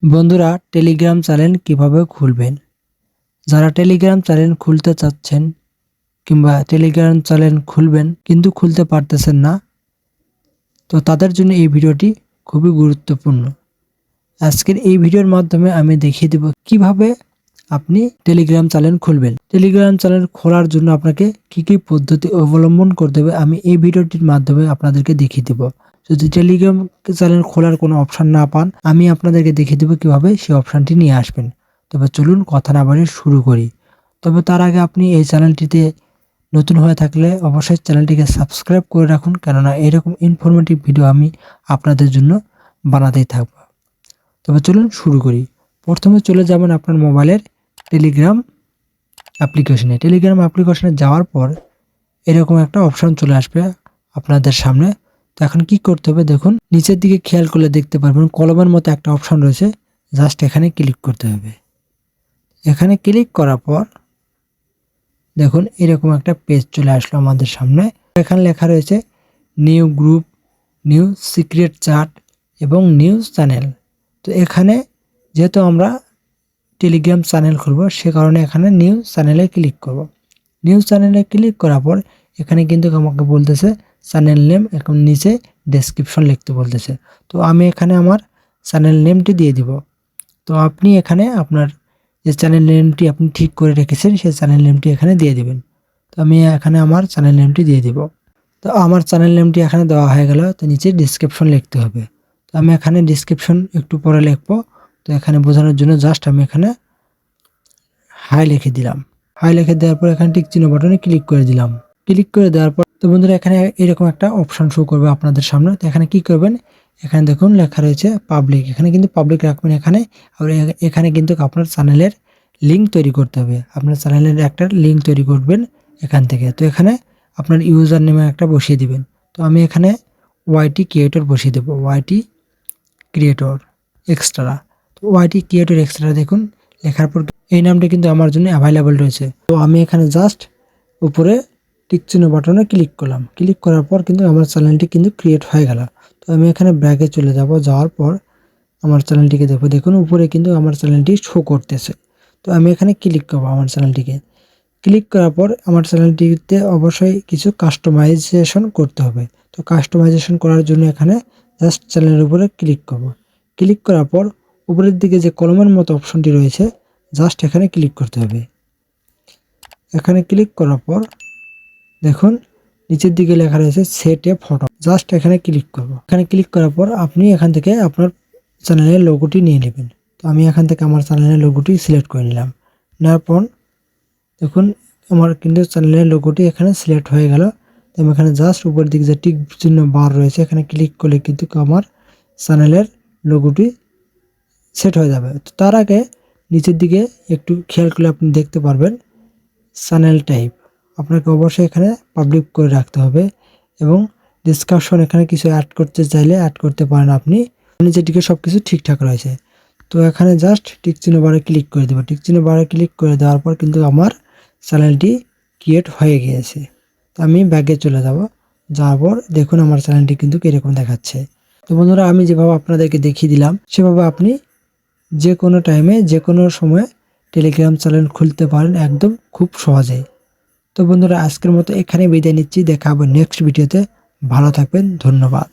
বন্ধুরা, Telegram channel কিভাবে খুলবেন? যারা টেলিগ্রাম চ্যানেল খুলতে চাচ্ছেন কিংবা টেলিগ্রাম চ্যানেল খুলবেন কিন্তু খুলতে পারতেছেন না, তো তাদের জন্য এই ভিডিওটি খুবই গুরুত্বপূর্ণ। আজকের এই ভিডিওর মাধ্যমে আমি দেখিয়ে দেব কিভাবে আপনি টেলিগ্রাম চ্যানেল খুলবেন। টেলিগ্রাম চ্যানেল খোলার জন্য আপনাকে কি কি পদ্ধতি অবলম্বন করতে হবে আমি এই ভিডিওটির মাধ্যমে আপনাদেরকে দেখিয়ে দেব। যদি টেলিগ্রাম চ্যানেল খোলার কোনো অপশন না পান, আমি আপনাদেরকে দেখিয়ে দেব কিভাবে সেই অপশনটি নিয়ে আসবেন। তবে চলুন কথা না বাড়িয়ে শুরু করি। তবে তার আগে আপনি এই চ্যানেলটিতে নতুন হয়ে থাকলে অবশ্যই চ্যানেলটিকে সাবস্ক্রাইব করে রাখুন, কেননা এরকম ইনফরমেটিভ ভিডিও আমি আপনাদের জন্য বানাতেই থাকব। তবে চলুন শুরু করি। প্রথমে চলে যাবেন আপনার মোবাইলের টেলিগ্রাম অ্যাপ্লিকেশনে। টেলিগ্রাম অ্যাপ্লিকেশনে যাওয়ার পর এরকম একটা অপশন চলে আসবে আপনাদের সামনে। তো এখন কি করতে হবে দেখুন, নিচের দিকে খেয়াল করলে দেখতে পারবেন কলমের মতো একটা অপশন রয়েছে, জাস্ট এখানে ক্লিক করতে হবে। এখানে ক্লিক করার পর দেখুন এরকম একটা পেজ চলে আসলো আমাদের সামনে। এখানে লেখা রয়েছে new group, new secret chat এবং নিউ চ্যানেল। তো এখানে যেহেতু আমরা টেলিগ্রাম চ্যানেল খুলব, সে কারণে এখানে নিউ চ্যানেলে ক্লিক করব। নিউ চ্যানেলে ক্লিক করার পর এখানে কিন্তু আমাকে বলতেছে চ্যানেল নেম, এখন নিচে ডেসক্রিপশন লিখতে বলতেছে। তো আমি এখানে আমার চ্যানেল নেমটি দিয়ে দিব। তো আপনি এখানে আপনার যে চ্যানেল নেমটি আপনি ঠিক করে রেখেছেন সেই চ্যানেল নেমটি এখানে দিয়ে দিবেন। তো আমি এখানে আমার চ্যানেল নেমটি দিয়ে দিব। তো আমার চ্যানেল নেমটি এখানে দেওয়া হয়ে গেল। তো নিচে ডেসক্রিপশন লিখতে হবে। তো আমি এখানে ডেসক্রিপশন একটু পরে লিখবো। তো এখানে বোঝানোর জন্য জাস্ট আমি এখানে হাই লিখে দিলাম। হাই লিখে দেওয়ার পর এখানে টিক চিহ্ন বাটনে ক্লিক করে দিলাম। ক্লিক করে দেওয়ার পর তো বন্ধুরা এখানে এরকম একটা অপশন শো করবে আপনাদের সামনে। তো এখানে কি করবেন, এখানে দেখুন লেখা রয়েছে পাবলিক, এখানে কিন্তু পাবলিক রাখবেন এখানে। আর এখানে কিন্তু আপনার চ্যানেলের লিঙ্ক তৈরি করতে হবে। আপনার চ্যানেলের একটা লিঙ্ক তৈরি করবেন এখান থেকে। তো এখানে আপনার ইউজার নেমে একটা বসিয়ে দিবেন। তো আমি এখানে ওয়াইটি ক্রিয়েটর বসিয়ে দেবো, ওয়াইটি ক্রিয়েটর এক্সট্রা। তো ওয়াইটি ক্রিয়েটর এক্সট্রা দেখুন লেখার পর এই নামটা কিন্তু আমার জন্য অ্যাভেলেবল রয়েছে। তো আমি এখানে জাস্ট উপরে টিক চিহ্ন বাটনে ক্লিক করলাম। ক্লিক করার পর কিন্তু আমার চ্যানেলটি কিন্তু ক্রিয়েট হয়ে গেল। তো আমি এখানে ব্যাকে চলে যাব। যাওয়ার পর আমার চ্যানেলটিকে দেখো, দেখুন উপরে কিন্তু আমার চ্যানেলটি শো করতেছে। তো আমি এখানে ক্লিক করবো আমার চ্যানেলটিকে। ক্লিক করার পর আমার চ্যানেলটিতে অবশ্যই কিছু কাস্টমাইজেশন করতে হবে। তো কাস্টমাইজেশন করার জন্য এখানে জাস্ট চ্যানেলের উপরে ক্লিক করব। ক্লিক করার পর উপরের দিকে যে কলমের মতো অপশনটি রয়েছে, জাস্ট এখানে ক্লিক করতে হবে। এখানে ক্লিক করার পর দেখুন নিচের দিকে লেখা রয়েছে সেট এ ফটো, জাস্ট এখানে ক্লিক করব। এখানে ক্লিক করার পর আপনি এখান থেকে আপনার চ্যানেলের লোগোটি নিয়ে নেবেন। তো আমি এখান থেকে আমার চ্যানেলের লোগোটি সিলেক্ট করে নিলাম। নেওয়ার পর দেখুন আমার কিন্তু চ্যানেলের লোগোটি এখানে সিলেক্ট হয়ে গেল। তো আমি এখানে জাস্ট উপরের দিকে যে টিক চিহ্ন বার রয়েছে এখানে ক্লিক করলে কিন্তু আমার চ্যানেলের লোগোটি সেট হয়ে যাবে। তো তার আগে নিচের দিকে একটু খেয়াল করলে আপনি দেখতে পারবেন চ্যানেল টাইপ আপনাকে অবশ্যই এখানে পাবলিক করে রাখতে হবে, এবং ডিসকাশন এখানে কিছু অ্যাড করতে চাইলে অ্যাড করতে পারেন আপনি। নিচের দিকে সব কিছু ঠিকঠাক রয়েছে। তো এখানে জাস্ট টিক চিহ্ন বারে ক্লিক করে দেবো। টিক চিহ্ন বারে ক্লিক করে দেওয়ার পর কিন্তু আমার চ্যানেলটি ক্রিয়েট হয়ে গিয়েছে। তো আমি ব্যাগে চলে যাব। যাওয়ার পর দেখুন আমার চ্যানেলটি কিন্তু এরকম দেখাচ্ছে। তো বন্ধুরা, আমি যেভাবে আপনাদেরকে দেখিয়ে দিলাম সেভাবে আপনি যে কোনো টাইমে যে কোনো সময় টেলিগ্রাম চ্যানেল খুলতে পারেন একদম খুব সহজেই। তো বন্ধুরা, আজকের মতো এখানে বিদায় নিচ্ছি। দেখা হবে নেক্সট ভিডিওতে। ভালো থাকবেন, ধন্যবাদ।